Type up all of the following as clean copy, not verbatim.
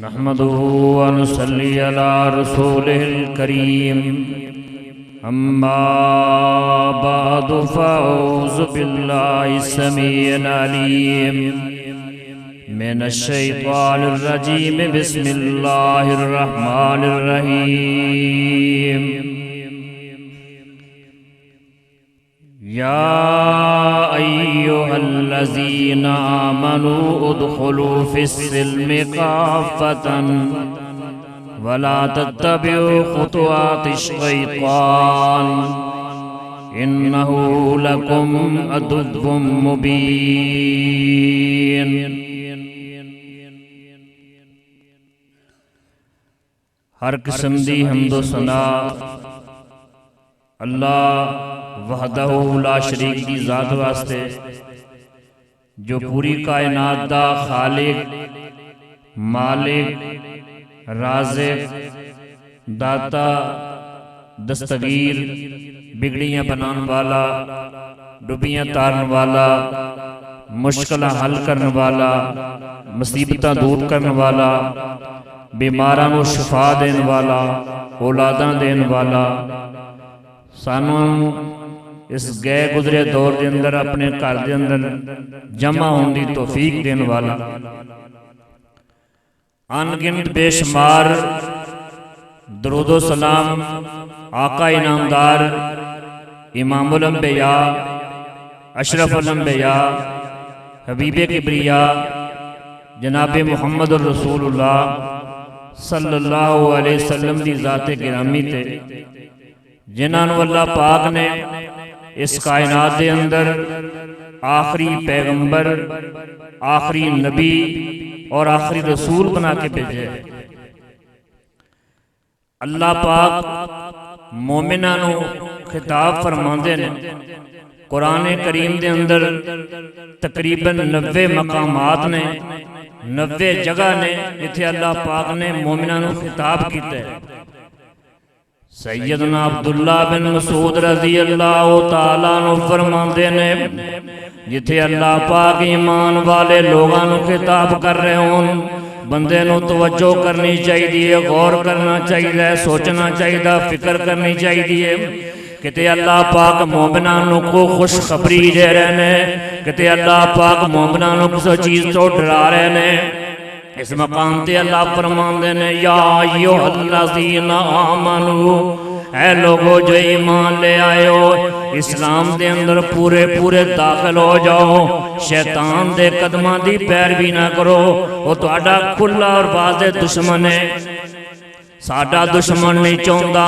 नहमदुहु व नुसल्ली अला रसूलिहिल करीम। अम्मा बअदु फ़अऊज़ु बिल्लाहि समीइल अलीम मिनश शैतानिर रजीम। बिस्मिल्लाहिर रहमानिर रहीम। या अय्युहल्लज़ीना आमनू उद्खुलू फिस्सिल्मि काफ़्फ़तन वला तत्तबिउ खुतुवातिश शैतान इन्नहु लकुम अदुव्वुम मुबीन। हर किस्म दी हम्दो सना अल्लाह वहदहु ला शरीक दी ज़ात वास्ते, जो पूरी कायनात दा खालिक, मालिक, राज़िक, दाता, दस्तगीर, बिगड़ियाँ बनाने वाला, डुबियाँ तारन वाला, मुश्किलां हल करने वाला, मुसीबतां दूर करने वाला, बीमारां नूं शिफा देने वाला, औलादां देने वाला, सानू इस गए गुजरे दौर के अंदर अपने घर के अंदर जमा होने की तौफीक देने वाला, अनगिनत बेशुमार दरूदो सलाम आका इनामदार इमामुल अंबिया अशरफुल अंबिया हबीबे किबरिया जनाबे मुहम्मद रसूलुल्लाह सल्लल्लाहु अलैहि वसल्लम दी ज़ाते गिरामी ते, जिन्होंने अल्लाह पाक ने इस कायनात के अंदर आखिरी पैगंबर, आखिरी नबी और आखिरी रसूल बना के भेजे। अल्लाह पाक मोमिना नू खिताब फरमाते ने कुरान करीम के अंदर तकरीबन 90 मकामात ने, 90 जगह ने जिथे अल्लाह पाक ने मोमिना नू खिताब किया। सैयदना अब्दुल्ला बिन मसूद रज़ी अल्लाह तआला नु फरमाते ने, जिथे अल्लाह पाक ईमान वाले लोगों को खिताब कर रहे हों, बंदे नू तवज्जो करनी चाहिए, गौर करना चाहिए, सोचना चाहिए, फिक्र करनी चाहिए। किते अल्लाह पाक मोमिना नू को खुशखबरी दे रहे ने, किते अल्लाह पाक मोमिना नू किसी चीज़ तो डरा रहे ने। इस मकाम ते अल्लाह फरमाते ने, या अय्युहल्लज़ीना आमनू, ऐ लोगो जो ईमान ले आए हो, इस्लाम के अंदर पूरे पूरे दाखिल हो जाओ। शैतान दे कदमां दी पैरवी ना करो, वो तुहाडा खुला और वाज़े दुश्मन है। साडा दुश्मन नहीं चाहता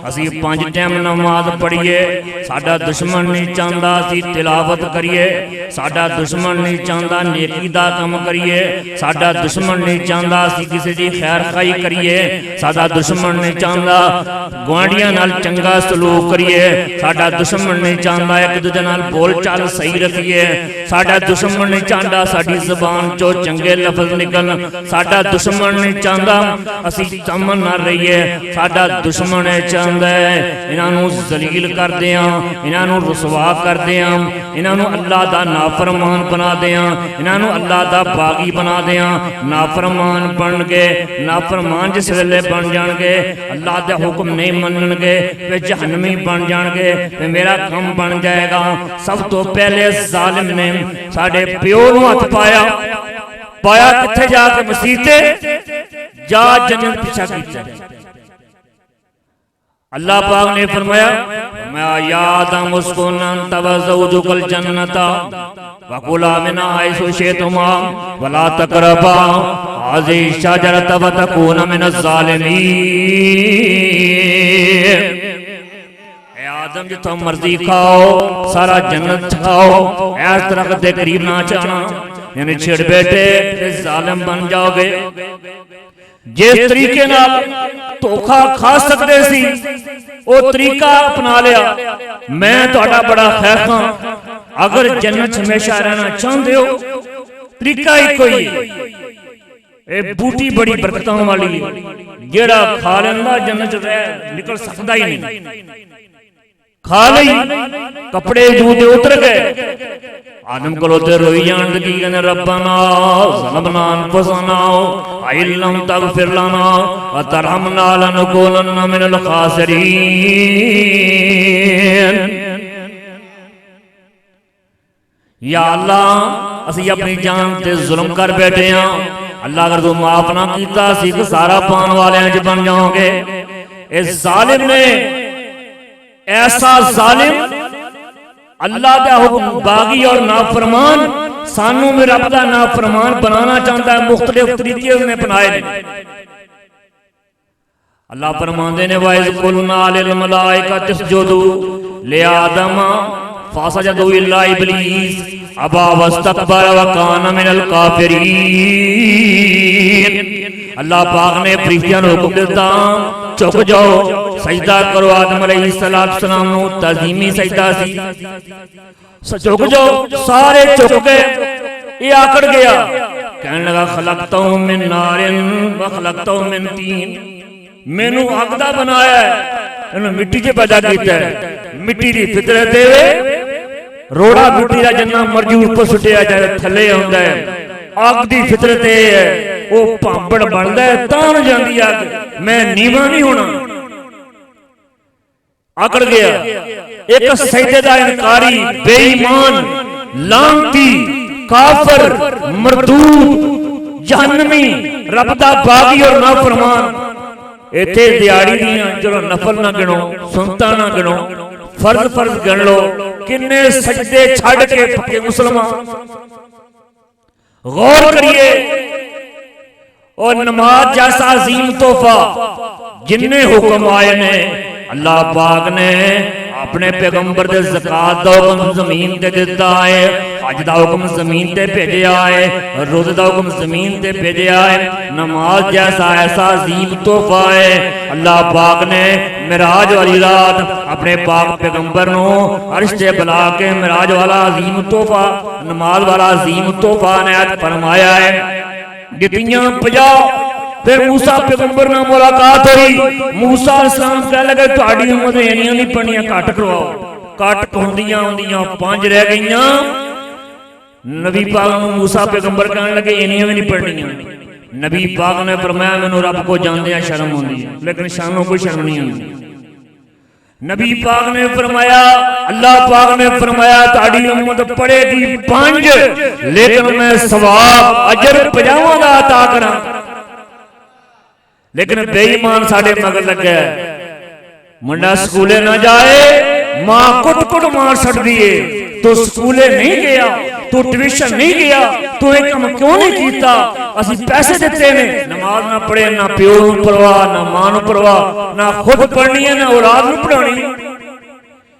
असी 5 टाइम नमाज पढ़िए, साडा दुश्मन नहीं चाहता असी तिलावत करिए, साडा दुश्मन नहीं चाहता नेकी दा काम करिए, साडा दुश्मन नहीं चाहता असी किसी की खैर खाई करिए, साडा दुश्मन नहीं चाहता गुआढ़ियां नाल चंगा सलूक करिए, साडा दुश्मन नहीं चाहता एक दूजे नाल बोल चाल सही रखिए, साडा दुश्मन नहीं चाहता साडी ज़बान चो चंगे लफ्ज़ निकलन, साडा दुश्मन नहीं चाहता असी चमन ना रहिए, साडा दुश्मन चाहता है इन्हों जलील कर दिया, इन्हों रुसवा कर दिया, इन्हों अल्लाह का नाफरमान बना दिया, इन्हों अल्लाह का बागी बना दिया। नाफरमान बन गए, नाफरमान जिस वेले बन जाएंगे, अल्लाह के हुक्म नहीं मनणगे, वे जहन्नमी बन जाएंगे, वे मेरा कम बन जाएगा। सब तो पहले जालिम ने साडे प्यो नूं हथ पाया, पाया किथे जाके मसीते जा जन्नत पीछा कीता। अल्लाह पाक ने फरमाया, या आदम उस्कुन अंत व ज़ौजुकल जन्नता व कुला मिन्हा हैसु शि'तुमा वला तक़रबा हाज़िहि शजरता व तकूना मिनज़ ज़ालिमीन। ए आदम जिथों मर्जी खाओ, सारा जन्नत खाओ, इस दरख्त के करीब ना जाना, यानी छिड़ बैठे जालिम बन जाओगे। जिस तरीके नाल धोखा खा सकते सी वो तरीका अपना लिया। मैं तुहाडा बड़ा खैर हां, अगर जन्नत हमेशा रहना चाहते हो तरीका ही कोई ए बूटी बड़ी बरकतां वाली, जेड़ा खा लेंदा जन्नत रह निकल सकता ही नहीं। खा लई कपड़े जूते उतर गए, आदम को रोई जान की कहने रब्बना ज़लमना अनफुसना इन लम तग़फिर लना व तरहमना लनकूनन्ना मिनल खासिरीन। या अल्लाह असी अपनी जान ते जुल्म कर बैठे हाँ, अल्लाह अगर तू माफ ना किया असी सारा पान वाले च बन जाओगे। इस जालिम ने ऐसा जालिम अल्लाह का हुक्म बागी और नाफरमान सानू में रब का नाफरमान बनाना चाहता है। मुख्तलिफ तरीके उसने अपनाए। अल्लाह फरमाते ने वाइज़ कुलना लिल मलाइकति इसजुदू ले आदम फसजदू इल्ला इब्लीस अबा वस्तकबर व कान मिनल काफिरीन। अल्लाह पाक ने फरिश्तियां को हुक्म दिता झुक जाओ सजदा करो। आदम अलैहिस्सलाम नु तज़ीमी सजदा सी, झुक जाओ सारे झुक गए। ये आकड़ गया कहने लगा खलक़तहु मिन नारिन व खलक़तहु मिन तीन, मैनू अग दा बनाया है, इन्हू मिट्टी च पैदा किया है। मिट्टी दी फितरत देवे, रोड़ा मिट्टी का जिन्ना मर्जी ऊपर सुटिया जाए थले आउंदा है। अग दी फितरत है वो भांबड़ बनता है तान जाती अग, मैं नीवा नहीं होना। आकड़ गया एक सजदे दा इनकारी बेईमान लानती काफिर मरदूद जहन्नमी रब दा बागी और नाफरमान। इत्थे दिहाड़ी दियां चलो नफल ना गिनो, सुनता ना गिनो, फर्ज फर्ज गिन लो, किन्ने सजदे छड़ के पक्के मुसलमान। गौर करिए और नमाज जैसा अजीम तोहफा जिन्ने हुक्म आए ने अल्लाह पाक ने अपने पैगंबर दे ज़कात दा हुक्म जमीन ते दिता है, हज दा हुक्म जमीन ते भेजा है, रोज़े दा हुक्म जमीन ते भेजा है। नमाज जैसा ऐसा अजीम तोहफा है। अल्लाह पाक ने मिराज वाली रात अपने पाक पैगंबर नो अर्श ते बुला के मिराज वाला अजीम तोहफा नमाज वाला अजीम तोहफा इनायत फरमाया है। दितियां 50 फिर मूसा पैगंबर नाल मुलाकात हुई। मूसा अलैहिस्सलाम कह लगे तुहाडी उम्मत इन्नियां नहीं पढ़नियां, घट करवाओ। घट होंदियां होंदियां 5 रह गईयां। नबी पाक नूं मूसा पैगंबर कहने लगे इन्नियां भी नहीं पढ़नियां। नबी पाक ने फरमाया मैनूं रब को जानदियां शर्म आउंदी है, लेकिन शानों कोई शर्म नहीं आउंदी। नबी पाक ने फरमाया अल्लाह पाक ने फरमाया तुहाडी उम्मत पढ़ेगी 5 लेकिन मैं सवाब अजर 50 दा अता करां। लेकिन बेईमान साडे मगर लगे मुंडा स्कूले ना जाए मां कुट कुट मार छड्डी है। तू स्कूले नहीं गया, तू ट्यूशन नहीं गया, तू एक काम क्यों नहीं किया? असि पैसे दिते ने, नमाज ना पढ़े, ना प्यो नूं परवाह, ना मां नूं परवाह, ना खुद पढ़नी है ना औलाद नूं पढ़ानी।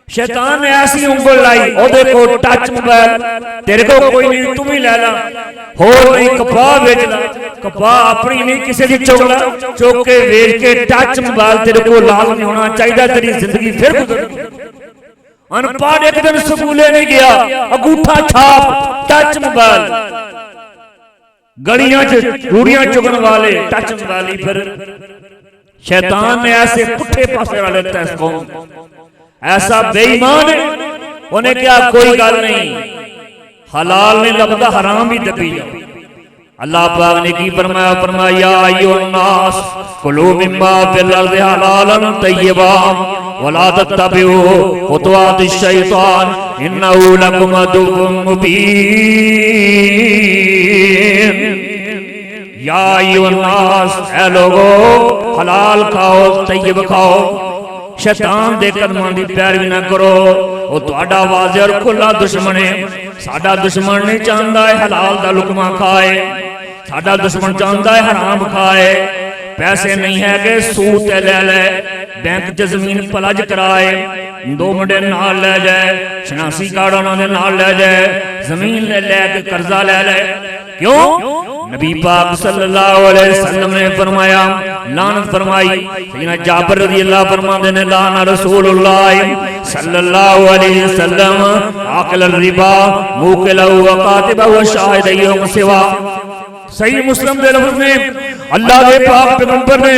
शैतान ने ऐसी उंगल लाई ओ देखो टच मोबाइल तेरे को कोई नहीं, तू भी ले ला। होर नहीं कपा बेच ला, कपा अपनी नहीं किसी की चुग ला, चुग के वेच के टच मोबाइल तेरे को लाल नहीं होना चाहिए। तेरी जिंदगी फिर गुजर। अनपढ़ एक दिन स्कूले नहीं गया, अंगूठा छाप टच मोबाइल, गलियां च रूड़ियां चुगन वाले टच मोबाइल। फिर शैतान ने ऐसे पुठे पासे वाले तैस कौम ऐसा बेईमान है। उन्हें क्या कोई गल नहीं, हलाल नहीं लगता हराम भी दबी जाओ। अल्लाह पाक ने की फरमाया फरमाया अय्युन्नास कुलू मिम्मा फिल अर्दि हलालन तय्यबा वला तत्तबिउ खुतवातिश शैतान इन्नहु लकुम अदुव्वुम मुबीन। या अय्युन्नास ऐ लोगो हलाल खाओ तय्यब खाओ, शैतान दे कदमां दी पैरवी ना करो। वो तुहाडा वाज़े और खुला दुश्मन है। साडा दुश्मन नहीं चाहता है हलाल दा लुकमा खाए, साडा दुश्मन चाहता है हराम खाए। पैसे नहीं है कि सूद ते ले ले, बैंक च जमीन पलज कराए, 2 मुंडे नाल ले जाए, शनासी कार्ड उन्होंने नाल ले जाए, जमीन ले के कर्जा ले ले। क्यों? नबी पाक सल्लल्लाहु अलैहि वसल्लम ने फरमाया लानत फरमाई। सैयदना जाबिर रज़ियल्लाहु फरमाते ने लाना रसूलुल्लाह सल्लल्लाहु अलैहि वसल्लम आकल रिबा मुकिलहु व कातिबहु व शाहिदहु सिवा। सही मुस्लिम दे लफ्ज़ ने अल्लाह दे पाक पैगंबर ने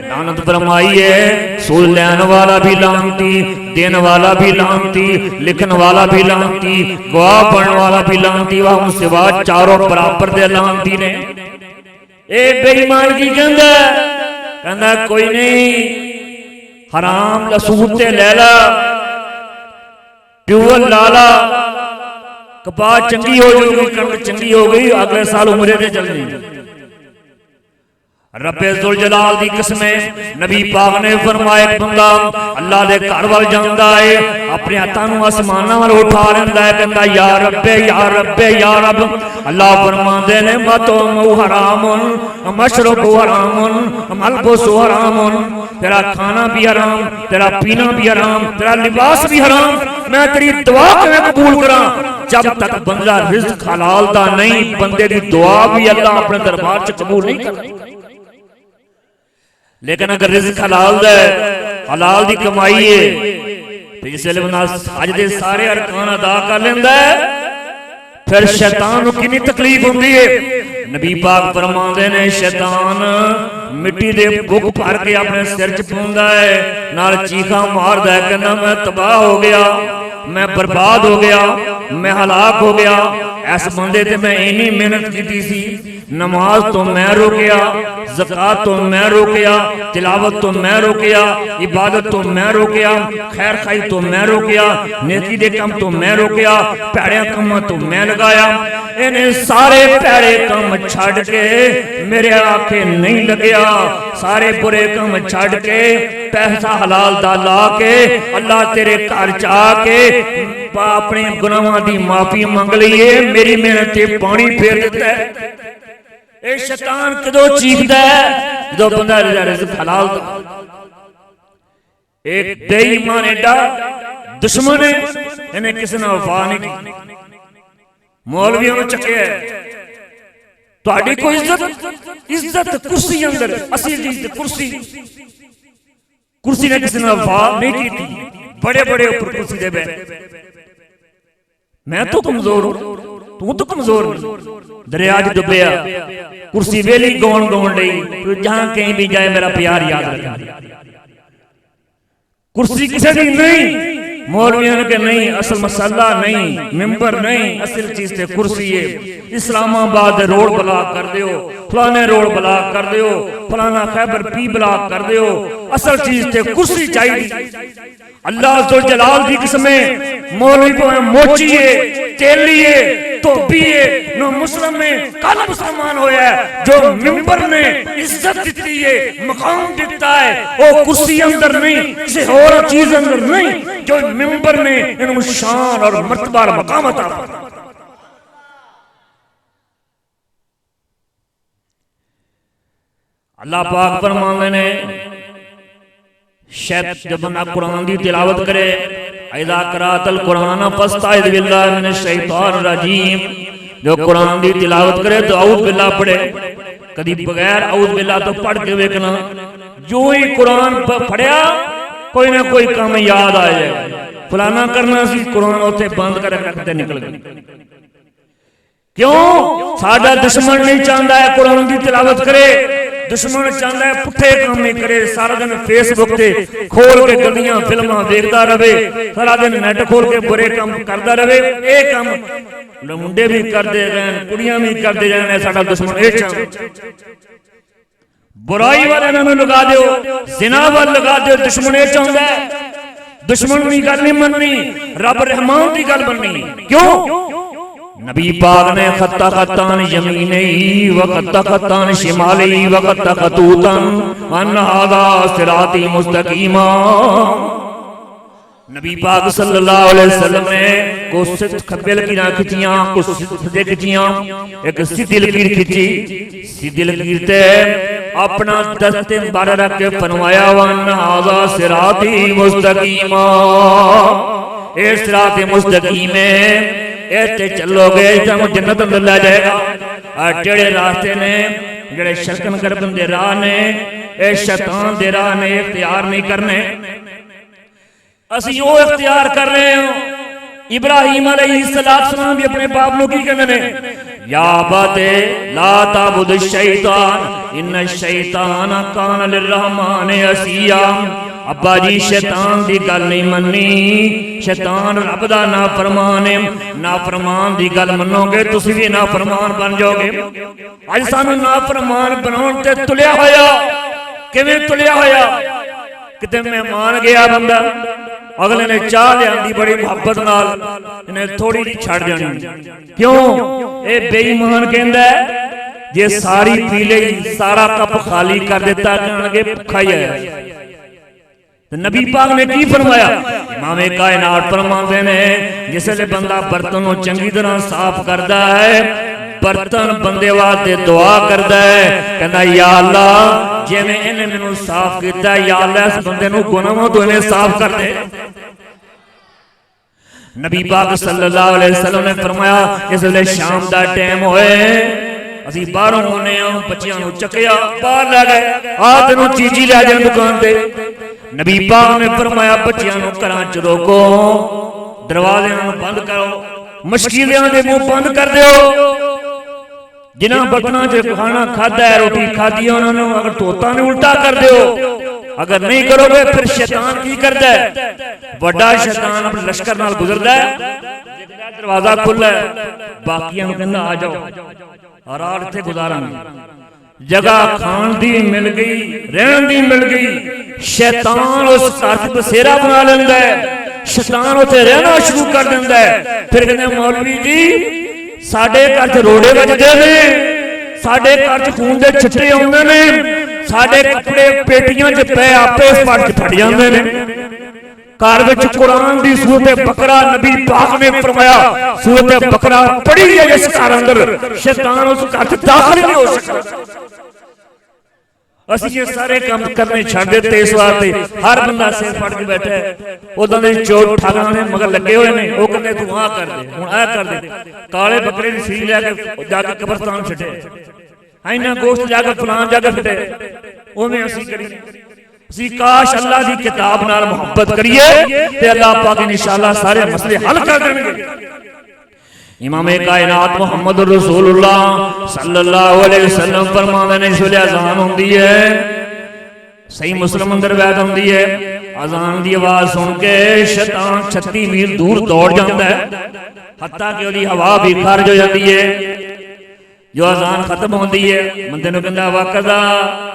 लानत फरमाई है, सूद लेने वाला भी लानती, देने वाला भी लानती, लिखने वाला भी लानती, गवाह बनने वाला भी लानती, वह उनसे बाद चारों बराबर दे लानती ने। ए बेईमान की कहंदा कोई नहीं, हराम लसूद ते ले ला, ट्यूबल ला ला, कपास चंगी हो जाएगी, कणक चंगी हो गई, अगले साल उम्रे ते चल जाएगी। रब्बे जुल जलाल दी कसमें नबी पाक ने फरमाया बंदा अल्लाह दे घर वाल जांदा है, अपने हाथां नूं आसमानां वाल उठा लैंदा है, कहंदा या रब्बे या रब्बे या रब। अल्लाह फरमांदे ने मतुम हरामुन मशरबु हरामुन मलबसु हरामुन, तेरा खाना भी हराम, तेरा पीना भी हराम, तेरा लिबास भी हराम, मैं तेरी दुआ किवें कबूल करा जब तक बंदा रिज़्क हलाल दा नहीं, बंदे दी दुआ भी अल्लाह अपने दरबार च कबूल नहीं करदा। लेकिन अगर रिज़्क हलाल दा हलाल दी कमाई है तो जिसले बंदा हज दे सारे अरकान अदा कर लेंदा है, फिर शैतान नूं कितनी तकलीफ हुंदी है। नबी पाक फरमांदे ने शैतान मिट्टी दे बुक भर के अपने सिर च पाउंदा है, नाल चीखा मारदा है, कहंदा मैं तबाह हो गया, मैं बर्बाद हो गया, मैं हलाक हो गया। इस बंदे ते मैं इन्नी मेहनत की सी, नमाज तो मैं रोकिया, ज़कात तो मैं रोकिया, तिलावत तो मैं रोकिया, इबादत तो मैं रोकिया, खैर खाई तो मैं रोकिया, नेकी दे काम तो मैं रोकिया, भैड़े काम तो मैं लगाया। इन्हें सारे भैड़े काम छड़ के मेरे आखे नहीं लगया, सारे बुरे काम छड़ के पैसा हलाल दा ला के अल्लाह तेरे घर चा के अपने गुनाहां दी माफी मंग ली है, मेरी मेहनत ते पानी फेर दिता है। ए शैतान कदों चीखदा है जो बंदा रिज़्क हलाल दा। एक बेईमान एडा दुश्मन है, इन्हें किसी ने वफा नहीं की, मौलवियों ने चक्या तुहाडी कोई इज्जत कुर्सी अंदर, असली इज्जत कुर्सी, कुर्सी ने किसी ने वफा नहीं की, बड़े बड़े ऊपर कुर्सी दे बैठे, मैं तो कमजोर हूं, तू तो कमजोर नहीं। दरिया च डुबया, कुर्सी वेली गौन गौन लई, तू जहां कहीं भी जाए मेरा प्यार याद रखना। कुर्सी किसी की नहीं, मौलवियों के नहीं, असल मसला नहीं, मिंबर नहीं, असल चीज ते कुर्सी है। इस्लामाबाद रोड ब्लॉक कर दियो, फलाने रोड ब्लॉक कर दियो, फलाना खैबर पी ब्लॉक कर दियो, असल चीज ते कुर्सी चाहिए। अल्लाह जुल जलाल दी कसमें मौलवी भावें मोचिए, तेलिए, धोबिए, न मुस्लिम में कल मुसलमान होया है, जो मिंबर ने इज्जत दी है, मकाम दिता है, वो कुर्सी अंदर नहीं, किसी और चीज अंदर नहीं, जो मिंबर ने इन्हें शान और मर्तबा और मकाम अता फरमाया। अल्लाह पाक फरमाते ने शायद जब बंदा कुरान की तिलावत करे, इज़ा क़राअतल कुरान फस्तइज़ बिल्लाहि मिनश शैतानिर रजीम, जो कुरान की तिलावत करे तो औज़ बिल्लाह पढ़े, कभी बगैर औज़ बिल्लाह तो पढ़ के देखना, जो ही कुरान पढ़िया कोई ना कोई काम याद आ जाए, फलाना करना सी, कुरान उत्थे बंद कर रखते निकल गए। क्यों? साडा दुश्मन नहीं चाहता है कुरान की तिलावत करे, दुश्मन चाहता है पुठे काम नहीं करे, सारा दिन फेसबुक ते खोल के गलियां फिल्मां देखता रहे, सारा दिन नेट खोल के बुरे काम करता रहे। ये काम मुंडे भी करते रहन, कुड़ियां भी करते रहन, साडा दुश्मन ये चाहता। बुराई वाले नाम लगा दो, जिना वाल लगा दो, दुश्मन ये चाहता है। दुश्मन की गल नहीं मननी, रब रहमान की गल बननी। क्यों? नबी पाक ने खत्ता खत्तान यमीनी व खत्ता खत्तान शिमाली व खत्ता खतूतन अन हादा सिराती मुस्तकीमा। नबी पाक सल्लल्लाहु अलैहि वसल्लम ने कुछ खब्बे लकीरां खिंचियां, कुछ सज्जे खिंचियां, एक सीधी लकीर खिंची, सीधी लकीर ते अपना दस्ते बार रख के फरमाया वन हादा सिराती मुस्तकीमा, ए सिराते मुस्तकीम में ऐसे चलोगे तुम जन्नत अंदर ले जाएगा। और टेढ़े रास्ते ने जेड़े शरकन करबन दे राह ने, ए शैतान दे राह ने इख्तियार नहीं करने, असी वो इख्तियार कर रहे हो इब्राहिम अलैहिस्सलाम भी अपने बाप को की कहते हैं, या अबते ला ताबुद शैतान इन्न शैतान कान लिर्रहमान असिया। अब्बा जी शैतान की गल नहीं मन्नी, शैतान रब दा नाफरमान है, नाफरमान की गल मनोगे तुसी भी नाफरमान बन जाओगे। अज सानू नाफरमान बनाउण ते तुलिया होया, किवें तुलिया होया? किते मेहमान गया बंदा, अगले ने चाह लिया बड़ी मुहब्बत नाल, इन्हें थोड़ी जी छड़ जानी। क्यों? ये बेईमान कहंदा है जे सारी पी लई, सारा कप खाली कर दिता, कहणगे भुखा ही आया। तो नबी पाक ने की फरमाया? इमाम कायनात फरमाते ने जिसले बंदा बर्तन को चंगी तरह साफ करता है, बर्तन बंदे वास्ते दुआ करता है, कहता या अल्लाह जिवें इन्हें मैनू साफ किया, या अल्लाह इस बंदे नूं गुनाहों तो इन्हें साफ कर दे। नबी पाक सल्लल्लाहु अलैहि वसल्लम ने फरमाया जिसले शाम का टाइम होए, असी बाहरों आने बच्चियां नूं चकिया बाहर लै गए, आ तेनों चीजी लै जा दुकान ते। नबी पाक ने फरमाया बच्चियां नूं घरां च रोको, दरवाज़िआं नूं बंद करो, मशकीलियां दे मुंह बंद कर दिओ। जिन्हां बर्तनां च खाना खादा है, रोटी खादी, उन्होंने अगर तोता ने उल्टा कर दिओ, अगर नहीं करोगे फिर शैतान की करता है? बड़ा शैतान अपने लश्कर नाल गुजरदा है, दरवाजा खुला है, बाकियां नूं कहंदा आ जाओ, रात इत्थे गुजारांगे। जगह खाण दी मिल गई, रहण दी मिल गई, शैतान उस घर च बसेरा बना लैंदा है, शैतान उत्थे रहना शुरू कर दिंदा है। फिर कहंदे मौलवी जी साडे घर च रोड़े वजदे ने, साडे घर च खून दे छिट्टे आउंदे ने, साडे कपड़े पेटियां च पे आपे पट च फट जांदे ने। घर विच कुरान दी सूरत बकरा नबी पाक ने फरमाया, सूरत बकरा पढ़ी है जिस घर अंदर, शैतान उस घर च दाखिल नहीं हो सकता। असी ये सारे काम करने छड़ देते इस वास्ते हर बंदा सिर फट के बैठा है, उदां दे चोर ठगां ने मगर लगे हुए ने, वो कहंदे तू आ कर दे, हुण आ कर दे, काले बकरे दी सील लैके जाके कब्रस्तान छड्डे, इन्ना गोश्त जाके फलान जाके छड्डे, उवें असी करिए। असी काश अल्लाह दी किताब नाल मुहब्बत करिए ते अल्लाह पाक इंशाअल्लाह सारे मसले हल कर देणगे। इमाम कायनात मुहम्मद रसूलुल्लाह सल्लल्लाहु अलैहि वसल्लम फरमाते ने जिसले अजान होंदी है, सही मुस्लिम अंदर बैठ होंदी है, अजान की आवाज सुन के शैतान 36 मील दूर दौड़ जाता है, हत्ता कि उसकी हवा भी खारिज हो जाती है। जो अजान खत्म होती है, बंदे नूं कहंदा वाकदा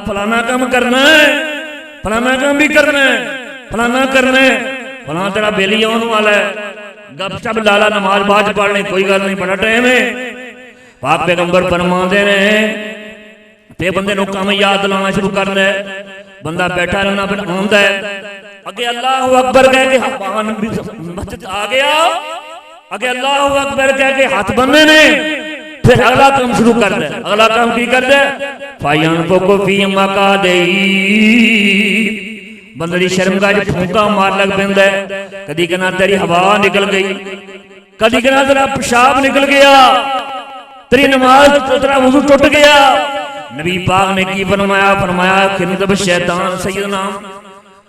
फलाना काम करना है, फलाना काम भी करना है, फलाना करना है, फलाना तेरा बेली आने वाला है, गपशप लाला नमाज बाद पढ़नी कोई गल नहीं, बड़ा टाइम है। पाक पैगंबर फरमाते ने ते बंदे नूं काम याद दिलाना शुरू करना है, बंदा बैठा रहना फिर आंदा है, अगे अल्लाह अकबर कह के मस्जिद आ गया, अगे अल्लाह अकबर कह के हाथ बनने ने, फिर अगला काम शुरू करता है। अगला काम की करता है? फायन को फी मका देई, बंदे शर्मगाह फूंका मार लग पैंदा है, कदी कहना तेरी हवा निकल गई, कदी कहना तेरा पेशाब निकल गया, तेरी नमाज तेरा वुजू टूट गया। नबी पाक ने की फरमाया? फरमाया खिंदब शैतान सैयदना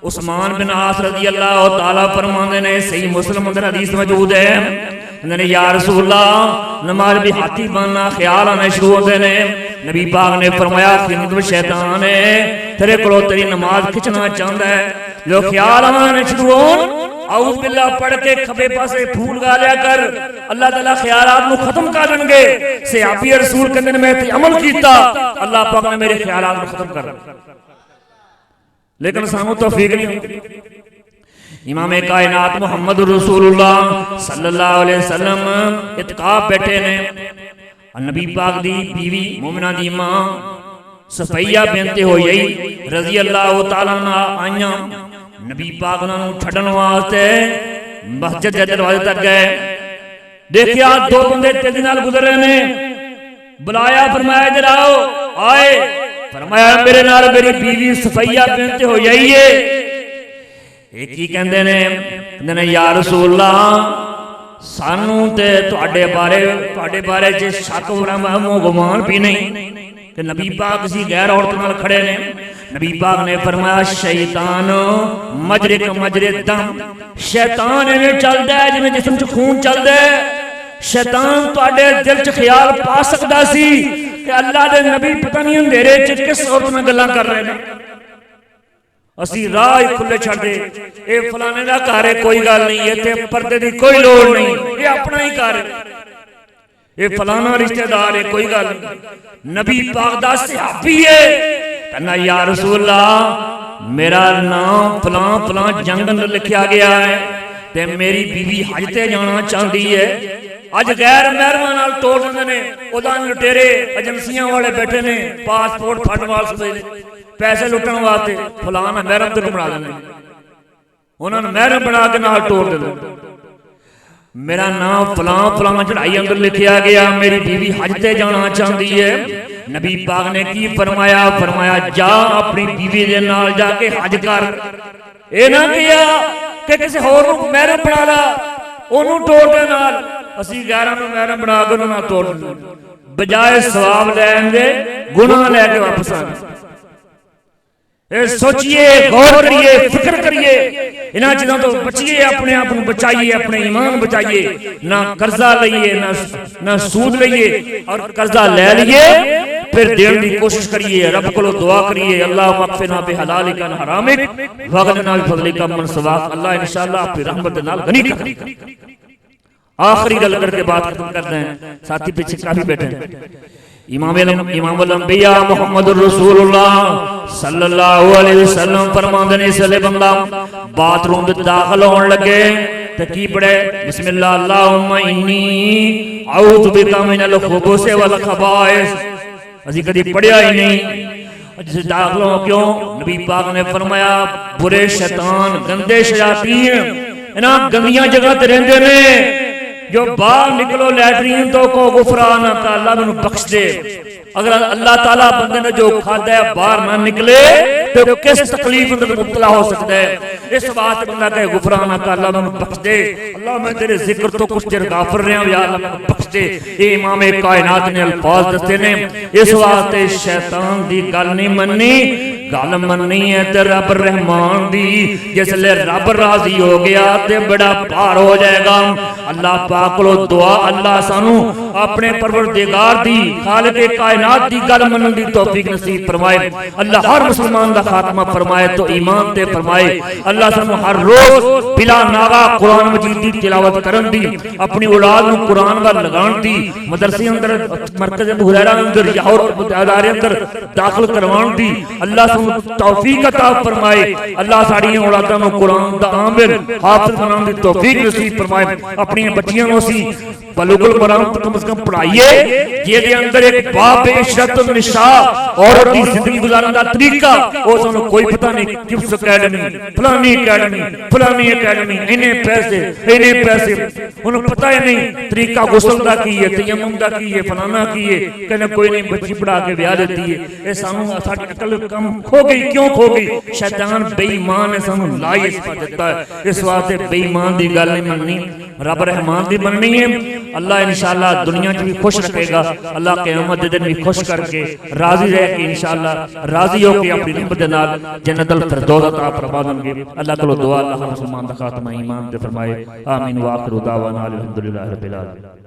उस्मान बिन आस रज़ी अल्लाह तआला फरमाते ने, सही मुस्लिम अंदर हदीस मौजूद है, उन्होंने या रसूलल्लाह नमाज भी हाथी बनना ख्याल आने शुरू होते ने। नबी पाक ने फरमाया खिंदब शैतान है तेरे को तेरी नमाज खिंचना चाहता है, जो ख्याल आने शुरू हो औज़ बिल्लाह पढ़ के खबे पासे फूल गा लिया कर, अल्लाह ताला ख्यालात को खत्म कर देंगे। सहाबी रसूल कहते ने मैं अमल किया, अल्लाह पाक ने मेरे ख्यालात को खत्म कर दिया, लेकिन सानू तौफीक नहीं होती। इमाम कायनात मुहम्मद रसूलुल्लाह सल्लल्लाहु अलैहि वसल्लम इत्काफ बैठे ने, नबी पाक दी बीवी मोमिना दी मां सफैया बिनत हुयई रज़ी अल्लाह तआला अन्हा आईयां, नबी पाक उन्होंने छड्डण वास्ते मस्जिद के दरवाजे तक गए, देखिया दो बंदे तेजी नाल गुजर रहे ने, बुलाया फरमाया इधर आओ, आए, फरमाया मेरे नाल मेरी बीवी सफैया बिनत हुयई है। एक ही कहंदे ने या रसूलल्लाह सानू ते तुहाडे बारे च शक भ्रम गुमान भी नहीं कि नबी पाक किसी गैर औरत नाल खड़े ने। नबी पाक ने फरमाया शैतान मजरिक मजरे दम, शैतान इवें चलदा है जिवें जिस्म च खून चलदा है। शैतान तुहाडे दिल च ख्याल पा सकदा सी कि अल्लाह दे नबी पता नहीं अंधेरे च किस औरत नाल गल्लां कर रहे हैं। असी राह ही खुले छड्डे, ये फलाने दा घर है, कोई गल नहीं, इत्थे पर्दे दी कोई लोड़ नहीं, ये अपना ही घर है, ये फलाना रिश्तेदार है, कोई गल नहीं। नबी पाक दा सहाबी है, कहना या रसूल अल्लाह मेरा नाम फलां फलां जंग अंदर लिखा गया है ते मेरी बीवी हज ते जाना चाहती है। अज गैर महरमा नाल तोड़ देंदे ने, उदां लुटेरे एजेंसियां वाले बैठे ने, पासपोर्ट फट वास्ते पैसे लुटन वास्ते फलाना महरम ते बना देंदे, उन्होंने महरम बना के नाल तोड़ देंदे। मेरा नाम फलां फलां चढ़ाई अंदर लिखा गया, मेरी बीवी हज ते जाना चाहती है। नबी पाक ने की फरमाया, फरमाया जा अपनी बीवी दे नाल जाके हज कर। ये ना किया कि किसी होर नूं महरम बना ला, ओनू तोड़ दे नाल, असी गैरां नूं महरम बना के उन्हां नाल तोड़ दे, बजाय सवाब लैण दे गुनाह लैके वापस आ गए। सोचिए, गौर करिए, फिक्र करिए, इन्हां चीज़ों तो बचिए, अपने आप को बचाइए, अपने ईमान बचाइए। ना कर्जा लइए, ना सूद लइए, और कर्जा ले लिए फिर देने की कोशिश करिए। रब को दुआ करिए, अल्लाह मगफिरना बिहलालिका अन हरामिक वगनिना बिफज़लिका मन सवाक। अल्लाह इंशाअल्लाह अपनी रहमत नाल गनी कर। आखिरी गल करके बात खत्म करते हैं, साथी पीछे काफी बैठे हैं। इमामुल अंबिया मुहम्मदुर रसूलुल्लाह सल्लल्लाहु अलैहि वसल्लम फरमांदे ने, इसले बंदा बाथरूम दे दाखिल होने लगे ते की पढ़े, बिस्मिल्लाह अल्लाहुम्मा इन्नी अऊज़ु बिका मिनल खुबुस वल खबाइस। असी कभी पढ़िया ही नहीं। जिस दाखिल हो क्यों, नबी पाक ने फरमाया बुरे शैतान, गंदे शयातीन इन्हां गंदियां जगह ते रहंदे ने। जो बाहर निकलो लैटरीन तो को गुफरान का, अल्लाह मैनू बख्श दे। अगर अल्लाह ताला बंदे ने जो खादा है बाहर ना निकले तो किस तकलीफ में मुब्तला हो सकता है। इस बात बंदा कहे गुफरान का, अल्लाह मैनू बख्श दे, अल्लाह मैं तेरे जिक्र तो कुछ देर गाफर रहा हूं, या अल्लाह बख्श दे। ये इमाम कायनात ने अल्फाज दसे ने। इस वास्ते शैतान दी गल नहीं मननी, गल मननी है ते रब रहमान दी। जिसले रब राजी हो गया ते बड़ा भार हो जाएगा। अल्लाह पाक को दुआ, अल्लाह सानू अपने परवरदिगार दी, खालिक कायनात दी गल मनन दी तौफीक नसीब फरमाए। अल्लाह हर मुसलमान दा खात्मा फरमाए तो ईमान ते फरमाए। अल्लाह सानू हर रोज बिला नागा कुरान मजीद दी तिलावत करन दी, अपनी औलाद नू कुरान वाल लगान दी, मदरसे अंदर मरकज अबू हुरैरा अंदर और अदारे अंदर दाखिल करवान दी। अल्लाह तौफीक अता फरमाए। अल्लाह साड़ी औलादां नूं कुरान दा आमिल हाफिज बनाने दी तौफीक नसीब फरमाए। अपनी बच्चियां नूं असीं बलुगुल कुरान कम से कम पढ़ाइए, जिहदे अंदर एक बाब इशरत निशा औरत दी जिंदगी गुजारन दा तरीका ओ सानू कोई पता नहीं। किफ्स अकेडमी, फलानी अकेडमी, इन्हें पैसे उन्हें पता ही नहीं। तरीका गुस्ल दा की है, तयम्मुम दा की है, फलाना की है, कहने कोई नहीं, बच्ची पढ़ा के ब्याह देती है। ये सानू साडी अकल कम खो गई। क्यों खो गई? शैतान बेईमान ने सानू लाई इस पर दिता है। इस वास्ते बेईमान दी गल नहीं मननी, रब रहमान दी मननी है। अल्लाह इंशाअल्लाह दुनिया च भी खुश रखेगा। अल्लाह क़यामत दे दिन भी खुश करके राजी रह के इंशाअल्लाह राजी होकर अपनी रहमत दे नाल जन्नतुल फिरदौस अता फरमाएंगे। अल्लाह को दुआ, अल्लाह मुसलमान दा खात्मा ईमान ते फरमाए। आमीन व आखिरु दावाना अल्हम्दुलिल्लाहि रब्बिल आलमीन।